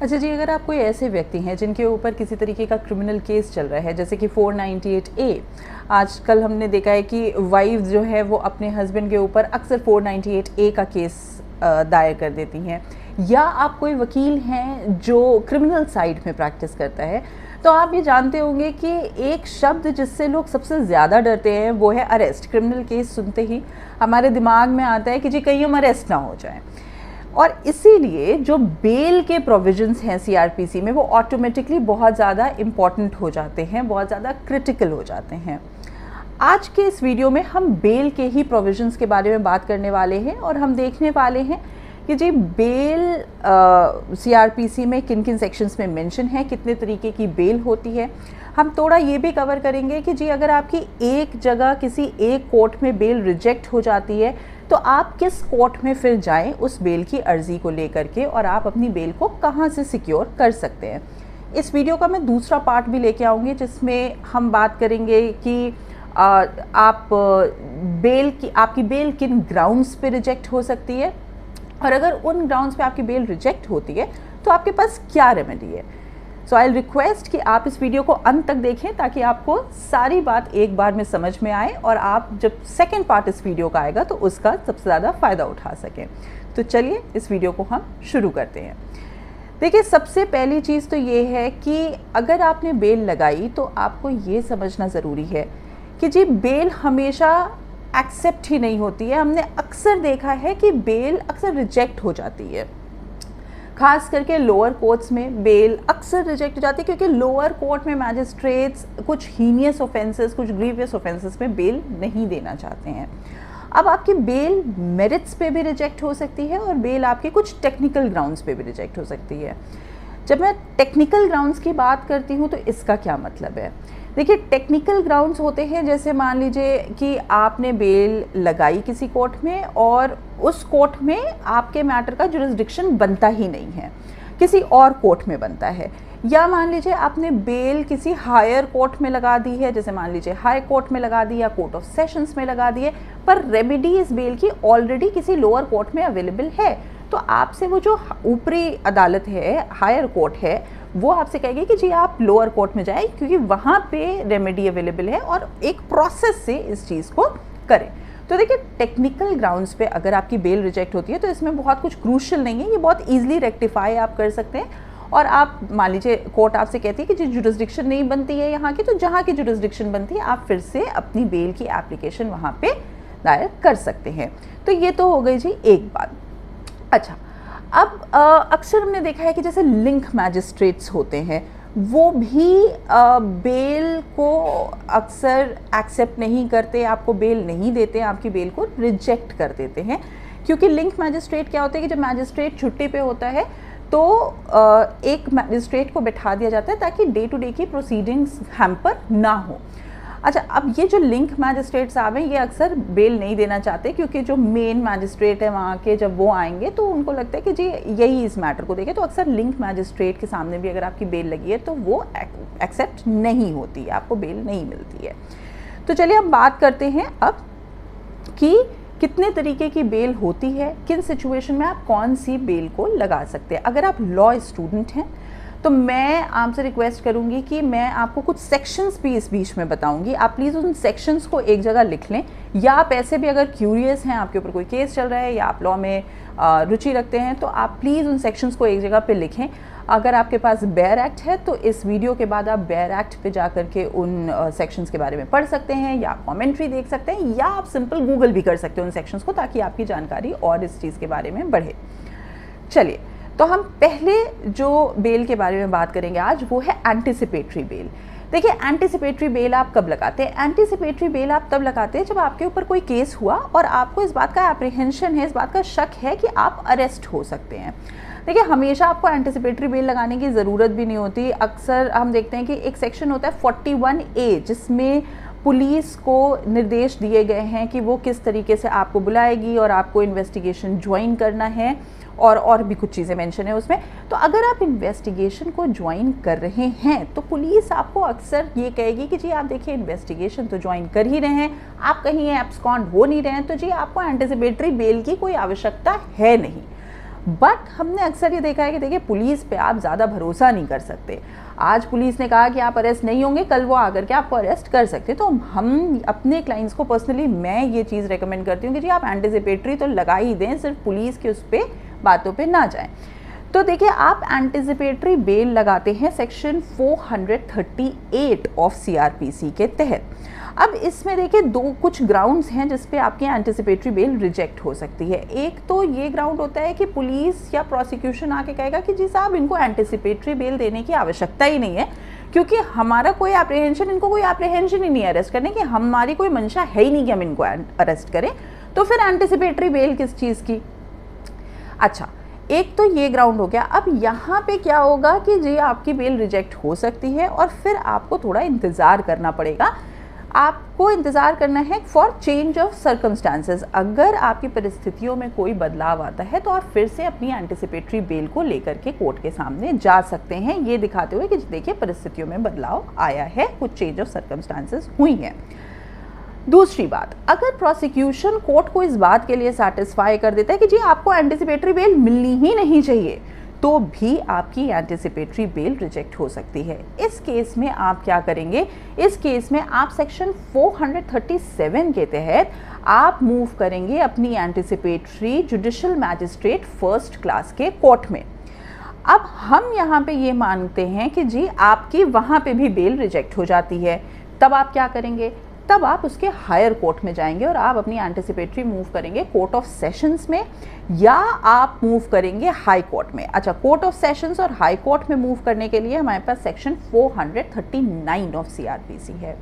अच्छा जी, अगर आप कोई ऐसे व्यक्ति हैं जिनके ऊपर किसी तरीके का क्रिमिनल केस चल रहा है, जैसे कि 498A, आजकल हमने देखा है कि वाइफ जो है वो अपने हस्बैंड के ऊपर अक्सर 498A का केस दायर कर देती हैं, या आप कोई वकील हैं जो क्रिमिनल साइड में प्रैक्टिस करता है, तो आप ये जानते होंगे कि एक शब्द जिससे लोग सबसे ज़्यादा डरते हैं वो है अरेस्ट। क्रिमिनल केस सुनते ही हमारे दिमाग में आता है कि जी कहीं हम अरेस्ट ना हो जाएं, और इसीलिए जो बेल के प्रोविजंस हैं सीआरपीसी में वो ऑटोमेटिकली बहुत ज़्यादा इम्पॉर्टेंट हो जाते हैं, बहुत ज़्यादा क्रिटिकल हो जाते हैं। आज के इस वीडियो में हम बेल के ही प्रोविजंस के बारे में बात करने वाले हैं और हम देखने वाले हैं कि जी बेल सीआरपीसी में किन किन सेक्शंस में मेंशन है, कितने तरीके की बेल होती है। हम थोड़ा ये भी कवर करेंगे कि जी अगर आपकी एक जगह किसी एक कोर्ट में बेल रिजेक्ट हो जाती है तो आप किस कोर्ट में फिर जाएं उस बेल की अर्जी को लेकर के, और आप अपनी बेल को कहां से सिक्योर कर सकते हैं। इस वीडियो का मैं दूसरा पार्ट भी लेके आऊँगी जिसमें हम बात करेंगे कि आपकी बेल किन ग्राउंड्स पे रिजेक्ट हो सकती है, और अगर उन ग्राउंड्स पे आपकी बेल रिजेक्ट होती है तो आपके पास क्या रेमेडी है। सो आई रिक्वेस्ट कि आप इस वीडियो को अंत तक देखें ताकि आपको सारी बात एक बार में समझ में आए और आप जब सेकेंड पार्ट इस वीडियो का आएगा तो उसका सबसे ज़्यादा फ़ायदा उठा सकें। तो चलिए इस वीडियो को हम शुरू करते हैं। देखिए, सबसे पहली चीज़ तो ये है कि अगर आपने बेल लगाई तो आपको ये समझना ज़रूरी है कि जी बेल हमेशा एक्सेप्ट ही नहीं होती है। हमने अक्सर देखा है कि बेल अक्सर रिजेक्ट हो जाती है, खास करके लोअर कोर्ट्स में बेल अक्सर रिजेक्ट हो जाती है क्योंकि लोअर कोर्ट में मैजिस्ट्रेट्स कुछ हीनियस ऑफेंसेस, कुछ ग्रीवियस ऑफेंसेस में बेल नहीं देना चाहते हैं। अब आपकी बेल मेरिट्स पे भी रिजेक्ट हो सकती है और बेल आपके कुछ टेक्निकल ग्राउंड्स पे भी रिजेक्ट हो सकती है। जब मैं टेक्निकल ग्राउंड्स की बात करती हूँ तो इसका क्या मतलब है। देखिए, टेक्निकल ग्राउंड्स होते हैं जैसे मान लीजिए कि आपने बेल लगाई किसी कोर्ट में और उस कोर्ट में आपके मैटर का जुरिस्डिक्शन बनता ही नहीं है, किसी और कोर्ट में बनता है। या मान लीजिए आपने बेल किसी हायर कोर्ट में लगा दी है, जैसे मान लीजिए हाई कोर्ट में लगा दी या कोर्ट ऑफ सेशंस में लगा दी है, पर रेमेडी इस बेल की ऑलरेडी किसी लोअर कोर्ट में अवेलेबल है। तो आपसे वो जो ऊपरी अदालत है, हायर कोर्ट है, वो आपसे कहेगी कि जी आप लोअर कोर्ट में जाएं क्योंकि वहाँ पे रेमेडी अवेलेबल है, और एक प्रोसेस से इस चीज़ को करें। तो देखिए, टेक्निकल ग्राउंड्स पे अगर आपकी बेल रिजेक्ट होती है तो इसमें बहुत कुछ क्रूशियल नहीं है, ये बहुत ईजिली रेक्टिफाई आप कर सकते हैं। और आप मान लीजिए कोर्ट आपसे कहती है कि जी जुरिस्डिक्शन नहीं बनती है यहाँ की, तो जहाँ की जुरिस्डिक्शन बनती है आप फिर से अपनी बेल की एप्लीकेशन वहाँ पे दायर कर सकते हैं। तो ये तो हो गई जी एक बात। अच्छा, अब अक्सर हमने देखा है कि जैसे लिंक मैजिस्ट्रेट्स होते हैं वो भी बेल को अक्सर एक्सेप्ट नहीं करते, आपको बेल नहीं देते, आपकी बेल को रिजेक्ट कर देते हैं। क्योंकि लिंक मैजिस्ट्रेट क्या होता है कि जब मैजिस्ट्रेट छुट्टी पे होता है तो एक मैजिस्ट्रेट को बैठा दिया जाता है ताकि डे टू डे की प्रोसीडिंग्स हैम्पर ना हो। अच्छा, अब ये जो लिंक मैजिस्ट्रेट्स आ गए ये अक्सर बेल नहीं देना चाहते क्योंकि जो मेन मैजिस्ट्रेट है वहाँ के जब वो आएंगे तो उनको लगता है कि जी यही इस मैटर को देखे, तो अक्सर लिंक मैजिस्ट्रेट के सामने भी अगर आपकी बेल लगी है तो वो एक्सेप्ट नहीं होती है, आपको बेल नहीं मिलती है। तो चलिए हम बात करते हैं अब कि कितने तरीके की बेल होती है, किन सिचुएशन में आप कौन सी बेल को लगा सकते हैं। अगर आप लॉ स्टूडेंट हैं तो मैं आपसे रिक्वेस्ट करूंगी कि मैं आपको कुछ सेक्शंस भी इस बीच में बताऊंगी, आप प्लीज़ उन सेक्शंस को एक जगह लिख लें, या आप ऐसे भी अगर क्यूरियस हैं, आपके ऊपर कोई केस चल रहा है या आप लॉ में रुचि रखते हैं तो आप प्लीज़ उन सेक्शंस को एक जगह पे लिखें। अगर आपके पास बेयर एक्ट है तो इस वीडियो के बाद आप बेयर एक्ट पे जा करके उन सेक्शंस के बारे में पढ़ सकते हैं, या कॉमेंट्री देख सकते हैं, या आप सिंपल गूगल भी कर सकते हैं उन सेक्शंस को, ताकि आपकी जानकारी और इस चीज़ के बारे में बढ़े। चलिए, तो हम पहले जो बेल के बारे में बात करेंगे आज वो है एंटिसिपेटरी बेल। देखिए, एंटिसिपेटरी बेल आप कब लगाते हैं। एंटिसिपेटरी बेल आप तब लगाते हैं जब आपके ऊपर कोई केस हुआ और आपको इस बात का एप्रीहेंशन है, इस बात का शक है कि आप अरेस्ट हो सकते हैं। देखिए, हमेशा आपको एंटिसिपेटरी बेल लगाने की ज़रूरत भी नहीं होती। अक्सर हम देखते हैं कि एक सेक्शन होता है 41A जिसमें पुलिस को निर्देश दिए गए हैं कि वो किस तरीके से आपको बुलाएगी और आपको इन्वेस्टिगेशन ज्वाइन करना है, और भी कुछ चीज़ें मेंशन है उसमें। तो अगर आप इन्वेस्टिगेशन को ज्वाइन कर रहे हैं तो पुलिस आपको अक्सर ये कहेगी कि जी आप देखिए इन्वेस्टिगेशन तो ज्वाइन कर ही रहे हैं, आप कहीं एब्सकॉन्ड हो नहीं रहे हैं, तो जी आपको एंटिसिपेटरी बेल की कोई आवश्यकता है नहीं। बट हमने अक्सर ये देखा है कि देखिए पुलिस पे आप ज़्यादा भरोसा नहीं कर सकते। आज पुलिस ने कहा कि आप अरेस्ट नहीं होंगे, कल वो आकर के आपको अरेस्ट कर सकते। तो हम अपने क्लाइंट्स को पर्सनली मैं ये चीज़ रेकमेंड करती हूँ कि जी आप एंटिसिपेटरी तो लगा ही दें, सिर्फ पुलिस के उस पर बातों पे ना जाएं। तो देखिए आप एंटिसिपेटरी बेल लगाते हैं सेक्शन 438 ऑफ सीआरपीसी के तहत। अब इसमें देखिए कुछ ग्राउंड्स हैं जिस पे आपकी एंटिसिपेटरी बेल रिजेक्ट हो सकती है। एक तो ये ग्राउंड होता है कि पुलिस या प्रोसिक्यूशन आके कहेगा कि जी साहब इनको एंटिसिपेटरी बेल देने की आवश्यकता ही नहीं है, क्योंकि हमारा कोई एप्रीहेंशन, इनको कोई एप्रीहेंशन ही नहीं है अरेस्ट करने की, हमारी कोई मंशा है ही नहीं कि हम इनको अरेस्ट करें, तो फिर एंटिसिपेटरी बेल किस चीज़ की। अच्छा, एक तो ये ग्राउंड हो गया। अब यहाँ पे क्या होगा कि जी आपकी बेल रिजेक्ट हो सकती है और फिर आपको थोड़ा इंतज़ार करना पड़ेगा। आपको इंतज़ार करना है फॉर चेंज ऑफ सर्कमस्टांसेस। अगर आपकी परिस्थितियों में कोई बदलाव आता है तो आप फिर से अपनी एंटिसिपेटरी बेल को लेकर के कोर्ट के सामने जा सकते हैं, ये दिखाते हुए कि देखिए परिस्थितियों में बदलाव आया है, कुछ चेंज ऑफ सर्कमस्टांसेस हुई हैं। दूसरी बात, अगर प्रोसिक्यूशन कोर्ट को इस बात के लिए सेटिस्फाई कर देता है कि जी आपको एंटिसिपेटरी बेल मिलनी ही नहीं चाहिए, तो भी आपकी एंटिसिपेटरी बेल रिजेक्ट हो सकती है। इस केस में आप क्या करेंगे, इस केस में आप सेक्शन 437 के तहत आप मूव करेंगे अपनी anticipatory judicial magistrate first class के कोर्ट में। अब हम यहाँ पे ये मानते हैं कि जी आपकी वहाँ पे भी बेल रिजेक्ट हो जाती है, तब आप क्या करेंगे, तब आप उसके हायर कोर्ट में जाएंगे और आप अपनी एंटिसिपेटरी मूव करेंगे कोर्ट ऑफ सेशंस में, या आप मूव करेंगे हाई कोर्ट में। अच्छा, कोर्ट ऑफ सेशंस और हाई कोर्ट में मूव करने के लिए हमारे पास सेक्शन 439 ऑफ सीआरपीसी है।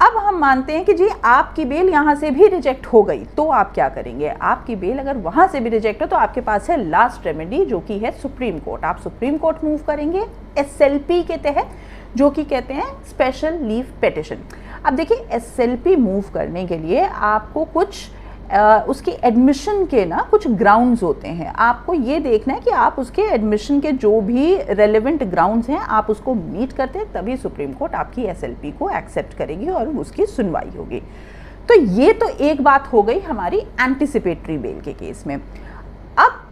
अब हम मानते हैं कि जी आपकी बेल यहाँ से भी रिजेक्ट हो गई, तो आप क्या करेंगे, आपकी बेल अगर वहाँ से भी रिजेक्ट हो तो आपके पास है लास्ट रेमेडी, जो कि है सुप्रीम कोर्ट। आप सुप्रीम कोर्ट मूव करेंगे एसएलपी के तहत, जो कि कहते हैं स्पेशल लीव पिटिशन। अब देखिए एसएलपी मूव करने के लिए आपको कुछ उसकी एडमिशन के ना कुछ ग्राउंड्स होते हैं। आपको ये देखना है कि आप उसके एडमिशन के जो भी रेलेवेंट ग्राउंड्स हैं आप उसको मीट करते हैं, तभी सुप्रीम कोर्ट आपकी एसएलपी को एक्सेप्ट करेगी और उसकी सुनवाई होगी। तो ये तो एक बात हो गई हमारी एंटिसिपेटरी बेल के केस में। अब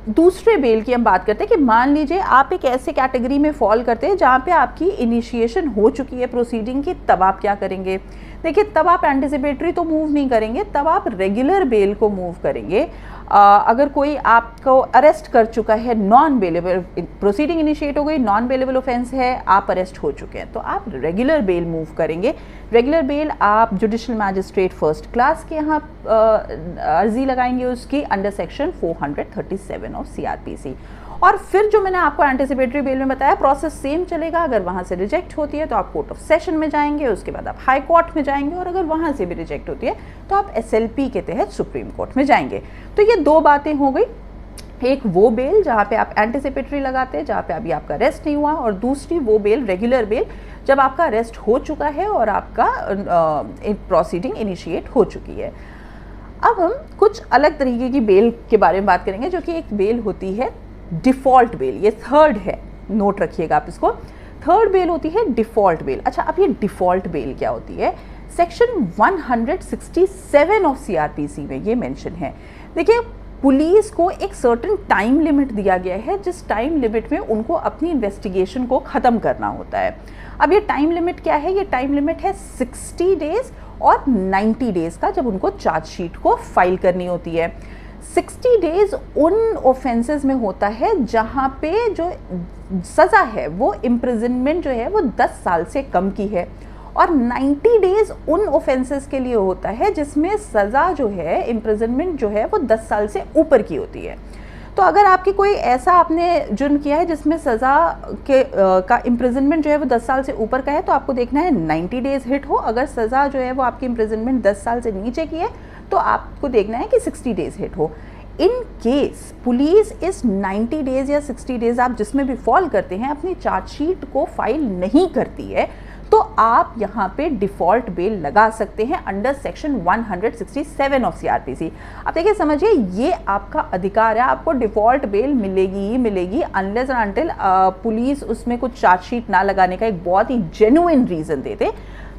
दूसरे बेल की हम बात करते हैं कि मान लीजिए आप एक ऐसे कैटेगरी में फॉल करते हैं जहाँ पे आपकी इनिशिएशन हो चुकी है प्रोसीडिंग की, तब आप क्या करेंगे, देखिए तब आप एंटिसिपेटरी तो मूव नहीं करेंगे, तब आप रेगुलर बेल को मूव करेंगे। अगर कोई आपको अरेस्ट कर चुका है, नॉन बेलेबल प्रोसीडिंग इनिशिएट हो गई, नॉन बेलेबल ऑफेंस है, आप अरेस्ट हो चुके हैं, तो आप रेगुलर बेल मूव करेंगे। रेगुलर बेल आप जुडिशियल मैजिस्ट्रेट फर्स्ट क्लास के यहाँ अर्जी लगाएंगे उसकी अंडर सेक्शन 437 ऑफ सीआरपीसी। और फिर जो मैंने आपको एंटिसिपेटरी बेल में बताया प्रोसेस सेम चलेगा। अगर वहाँ से रिजेक्ट होती है तो आप कोर्ट ऑफ सेशन में जाएंगे, उसके बाद आप हाई कोर्ट में जाएंगे, और अगर वहाँ से भी रिजेक्ट होती है तो आप एसएलपी के तहत सुप्रीम कोर्ट में जाएंगे। तो ये दो बातें हो गई, एक वो बेल जहाँ पे आप एंटिसिपेटरी लगाते हैं जहाँ पे अभी आपका अरेस्ट नहीं हुआ, और दूसरी वो बेल रेगुलर बेल जब आपका अरेस्ट हो चुका है और आपका प्रोसीडिंग इनिशिएट हो चुकी है। अब हम कुछ अलग तरीके की बेल के बारे में बात करेंगे, जो कि एक बेल होती है डिफ़ॉल्ट बेल। ये थर्ड है, नोट रखिएगा आप इसको, थर्ड बेल होती है डिफ़ॉल्ट बेल। अच्छा, अब ये डिफ़ॉल्ट बेल क्या होती है, सेक्शन 167 ऑफ सीआरपीसी में ये मेंशन है। देखिए पुलिस को एक सर्टेन टाइम लिमिट दिया गया है, जिस टाइम लिमिट में उनको अपनी इन्वेस्टिगेशन को ख़त्म करना होता है। अब ये टाइम लिमिट क्या है, ये टाइम लिमिट है 60 डेज़ और 90 डेज़ का, जब उनको चार्जशीट को फाइल करनी होती है। 60 डेज़ उन ऑफेंसेस में होता है जहाँ पे जो सज़ा है वो इम्प्रिजनमेंट जो है वो 10 साल से कम की है, और 90 डेज़ उन ऑफेंसेस के लिए होता है जिसमें सज़ा जो है इम्प्रिजनमेंट जो है वो 10 साल से ऊपर की होती है। तो अगर आपकी कोई ऐसा आपने जुर्म किया है जिसमें सज़ा के का इम्प्रिजनमेंट जो है वो 10 साल से ऊपर का है, तो आपको देखना है 90 डेज़ हिट हो। अगर सज़ा जो है वो आपकी इम्प्रिजनमेंट 10 साल से नीचे की है तो आपको देखना है कि 60 डेज़ हिट हो। इन केस पुलिस इस 90 डेज़ या 60 डेज़ आप जिसमें भी फॉल करते हैं अपनी चार्जशीट को फाइल नहीं करती है, तो आप यहाँ पे डिफ़ॉल्ट बेल लगा सकते हैं अंडर सेक्शन 167 ऑफ सीआरपीसी। अब देखिए समझिए, ये आपका अधिकार है, आपको डिफ़ॉल्ट बेल मिलेगी ही मिलेगी अनलेस एंड अनटिल पुलिस उसमें कुछ चार्जशीट ना लगाने का एक बहुत ही जेन्युइन रीज़न देते।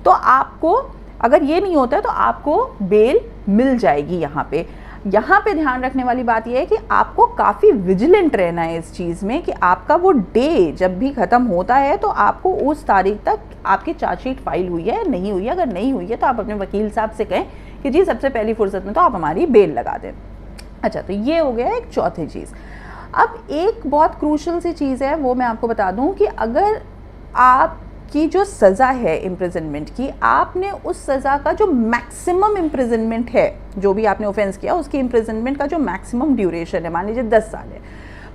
तो आपको अगर ये नहीं होता है तो आपको बेल मिल जाएगी यहाँ पे। यहाँ पे ध्यान रखने वाली बात यह है कि आपको काफ़ी विजिलेंट रहना है इस चीज़ में कि आपका वो डे जब भी ख़त्म होता है तो आपको उस तारीख तक आपकी चार्जशीट फाइल हुई है नहीं हुई है। अगर नहीं हुई है तो आप अपने वकील साहब से कहें कि जी सबसे पहली फुर्सत में तो आप हमारी बेल लगा दें। अच्छा, तो ये हो गया एक चौथी चीज़। अब एक बहुत क्रूशल सी चीज़ है, वो मैं आपको बता दूं कि अगर आपकी जो सज़ा है इम्प्रिजनमेंट की, आपने उस सज़ा का जो मैक्सिमम इम्प्रिजनमेंट है, जो भी आपने ऑफेंस किया उसकी इम्प्रिजनमेंट का जो मैक्सिमम ड्यूरेशन है, मान लीजिए 10 साल है,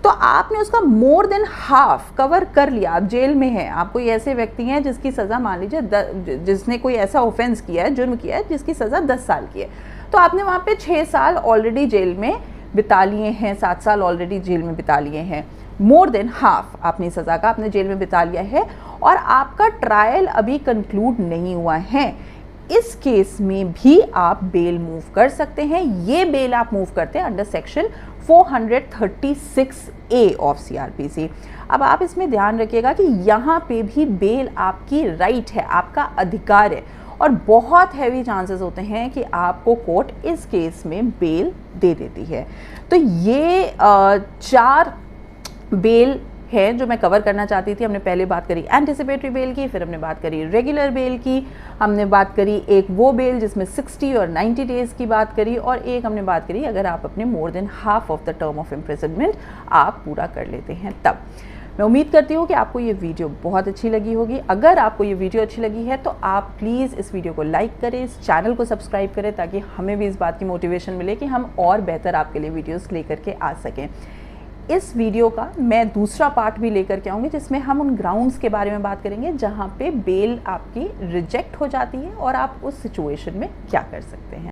तो आपने उसका मोर देन हाफ कवर कर लिया, आप जेल में हैं। आप कोई ऐसे व्यक्ति हैं जिसकी सज़ा मान लीजिए जिसने कोई ऐसा ऑफेंस किया है, जुर्म किया है जिसकी सज़ा 10 साल की है, तो आपने वहाँ पे 6 साल ऑलरेडी जेल में बिता लिए हैं, 7 साल ऑलरेडी जेल में बिता लिए हैं, मोर देन हाफ आपने सज़ा का आपने जेल में बिता लिया है और आपका ट्रायल अभी कंक्लूड नहीं हुआ है। इस केस में भी आप बेल मूव कर सकते हैं। ये बेल आप मूव करते हैं under section 436A of CRPC। अब आप इसमें ध्यान रखिएगा कि यहाँ पे भी बेल आपकी राइट है, आपका अधिकार है और बहुत हैवी चांसेस होते हैं कि आपको कोर्ट इस केस में बेल दे देती है। तो ये 4 बेल है जो मैं कवर करना चाहती थी। हमने पहले बात करी एंटिसिपेटरी बेल की, फिर हमने बात करी रेगुलर बेल की, हमने बात करी एक वो बेल जिसमें 60 और 90 डेज़ की बात करी, और एक हमने बात करी अगर आप अपने more than half of the term of imprisonment आप पूरा कर लेते हैं तब। मैं उम्मीद करती हूँ कि आपको ये वीडियो बहुत अच्छी लगी होगी। अगर आपको ये वीडियो अच्छी लगी है तो आप प्लीज़ इस वीडियो को लाइक करें, इस चैनल को सब्सक्राइब करें ताकि हमें भी इस बात की मोटिवेशन मिले कि हम और बेहतर आपके लिए वीडियोस लेकर के आ सकें। इस वीडियो का मैं दूसरा पार्ट भी लेकर के आऊँगी जिसमें हम उन ग्राउंड्स के बारे में बात करेंगे जहाँ पे बेल आपकी रिजेक्ट हो जाती है और आप उस सिचुएशन में क्या कर सकते हैं।